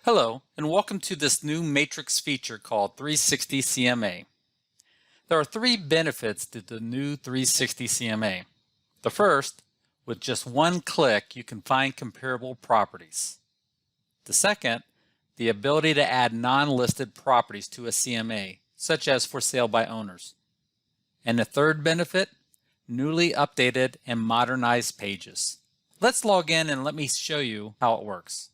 Hello, and welcome to this new matrix feature called 360 CMA. There are three benefits to the new 360 CMA. The first, with just one click, you can find comparable properties. The second, the ability to add non-listed properties to a CMA, such as for sale by owners. And the third benefit, newly updated and modernized pages. Let's log in and let me show you how it works.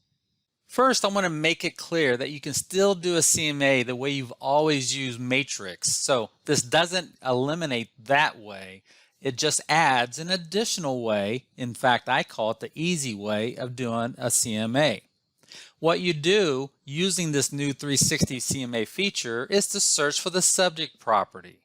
First, I want to make it clear that you can still do a CMA the way you've always used matrix. So this doesn't eliminate that way. It just adds an additional way. In fact, I call it the easy way of doing a CMA. What you do using this new 360 CMA feature is to search for the subject property.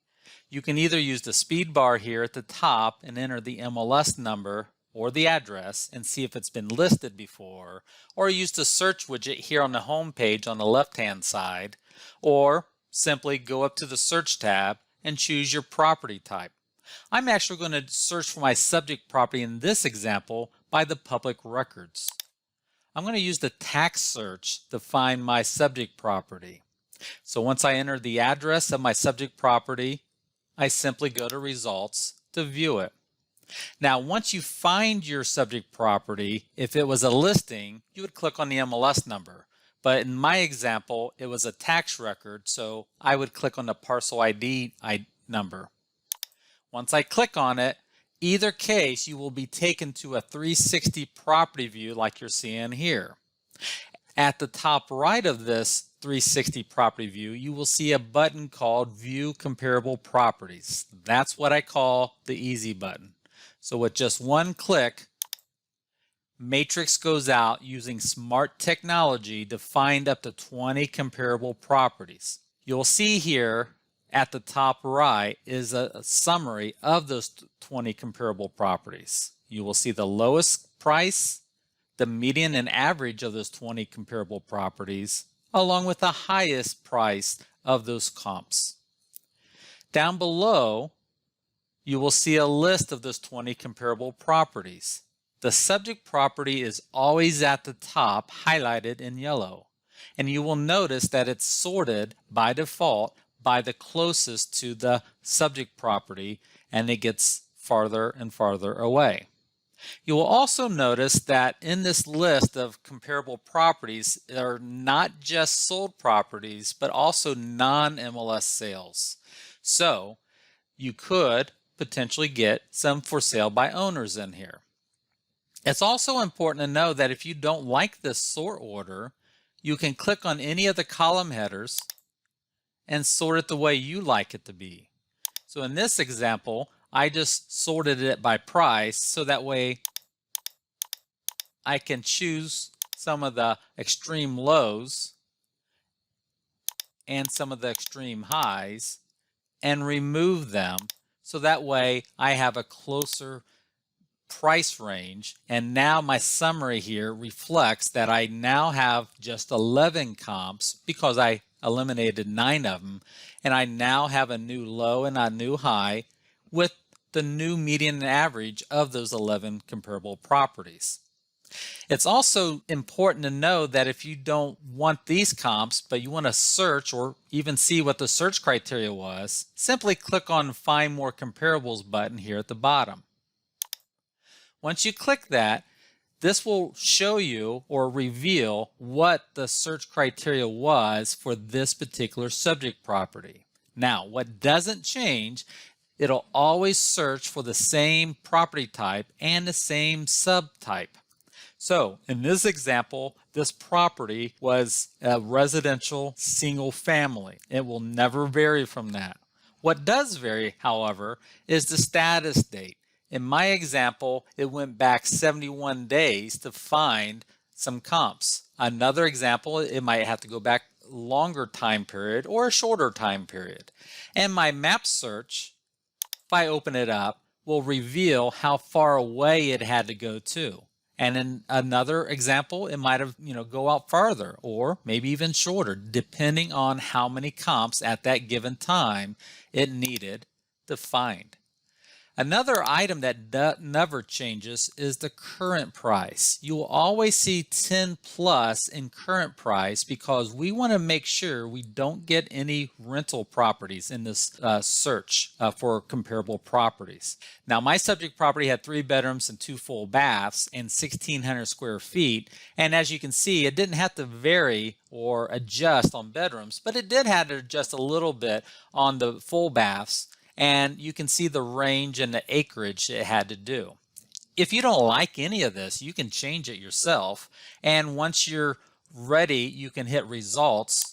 You can either use the speed bar here at the top and enter the MLS number or the address and see if it's been listed before, or use the search widget here on the home page on the left-hand side, or simply go up to the search tab and choose your property type. I'm actually going to search for my subject property in this example by the public records. I'm going to use the tax search to find my subject property. So once I enter the address of my subject property, I simply go to results to view it. Now, once you find your subject property, if it was a listing, you would click on the MLS number. But in my example, it was a tax record, so I would click on the parcel ID number. Once I click on it, either case, you will be taken to a 360 property view like you're seeing here. At the top right of this 360 property view, you will see a button called View Comparable Properties. That's what I call the easy button. So with just one click, Matrix goes out using smart technology to find up to 20 comparable properties. You'll see here at the top right is a summary of those 20 comparable properties. You will see the lowest price, the median and average of those 20 comparable properties, along with the highest price of those comps. Down below, you will see a list of those 20 comparable properties. The subject property is always at the top, highlighted in yellow. And you will notice that it's sorted by default by the closest to the subject property, and it gets farther and farther away. You will also notice that in this list of comparable properties, there are not just sold properties, but also non-MLS sales. So you could potentially get some for sale by owners in here. It's also important to know that if you don't like this sort order, you can click on any of the column headers and sort it the way you like it to be. So in this example, I just sorted it by price, so that way I can choose some of the extreme lows and some of the extreme highs and remove them. So that way I have a closer price range, and now my summary here reflects that I now have just 11 comps because I eliminated 9 of them, and I now have a new low and a new high with the new median and average of those 11 comparable properties. It's also important to know that if you don't want these comps, but you want to search or even see what the search criteria was, simply click on Find More Comparables button here at the bottom. Once you click that, this will show you or reveal what the search criteria was for this particular subject property. Now, what doesn't change, it'll always search for the same property type and the same subtype. So in this example, this property was a residential single family. It will never vary from that. What does vary, however, is the status date. In my example, it went back 71 days to find some comps. Another example, it might have to go back a longer time period or a shorter time period. And my map search, if I open it up, will reveal how far away it had to go to. And in another example, it might have, go out farther or maybe even shorter, depending on how many comps at that given time it needed to find. Another item that never changes is the current price. You will always see 10 plus in current price because we want to make sure we don't get any rental properties in this search for comparable properties. Now, my subject property had 3 bedrooms and 2 full baths and 1,600 square feet. And as you can see, it didn't have to vary or adjust on bedrooms, but it did have to adjust a little bit on the full baths. And you can see the range and the acreage it had to do. If you don't like any of this, you can change it yourself. And once you're ready, you can hit results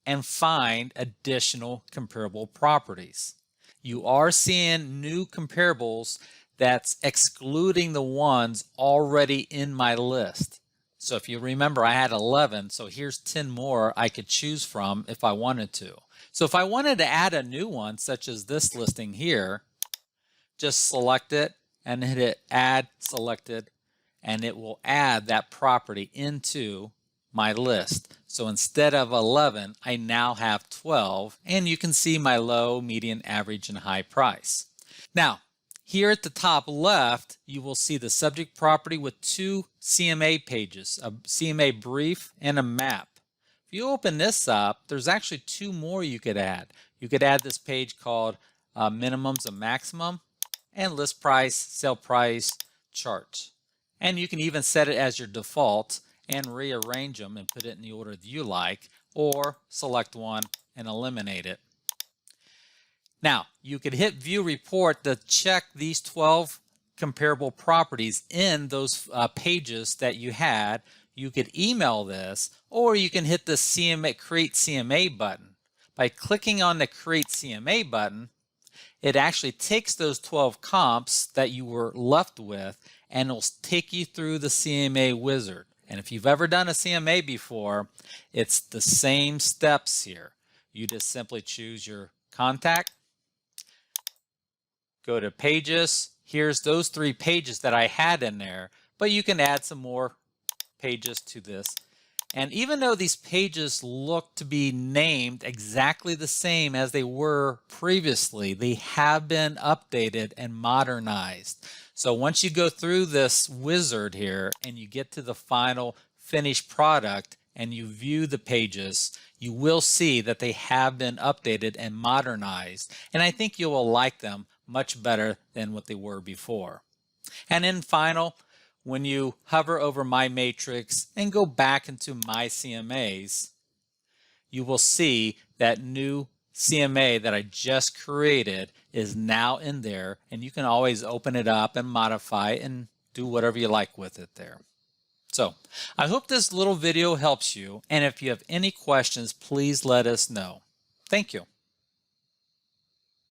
and find additional comparable properties. You are seeing new comparables that's excluding the ones already in my list. So if you remember, I had 11, so here's 10 more I could choose from if I wanted to. So if I wanted to add a new one, such as this listing here, just select it and hit Add Selected, and it will add that property into my list. So instead of 11, I now have 12, and you can see my low, median, average, and high price. Now, here at the top left, you will see the subject property with 2 CMA pages, a CMA brief and a map. If you open this up, there's actually 2 more you could add. You could add this page called minimums and maximum, and list price, sale price, chart. And you can even set it as your default and rearrange them and put it in the order that you like, or select one and eliminate it. Now, you could hit View Report to check these 12 comparable properties in those pages that you had. You could email this, or you can hit the Create CMA button. By clicking on the Create CMA button, it actually takes those 12 comps that you were left with and it'll take you through the CMA wizard. And if you've ever done a CMA before, it's the same steps here. You just simply choose your contact, go to pages. Here's those 3 pages that I had in there, but you can add some more pages to this. And even though these pages look to be named exactly the same as they were previously, they have been updated and modernized. So once you go through this wizard here and you get to the final finished product and you view the pages, you will see that they have been updated and modernized. And I think you will like them much better than what they were before. And then final, when you hover over My Matrix and go back into My CMAs, you will see that new CMA that I just created is now in there, and you can always open it up and modify and do whatever you like with it there. So I hope this little video helps you, and if you have any questions, please let us know. Thank you.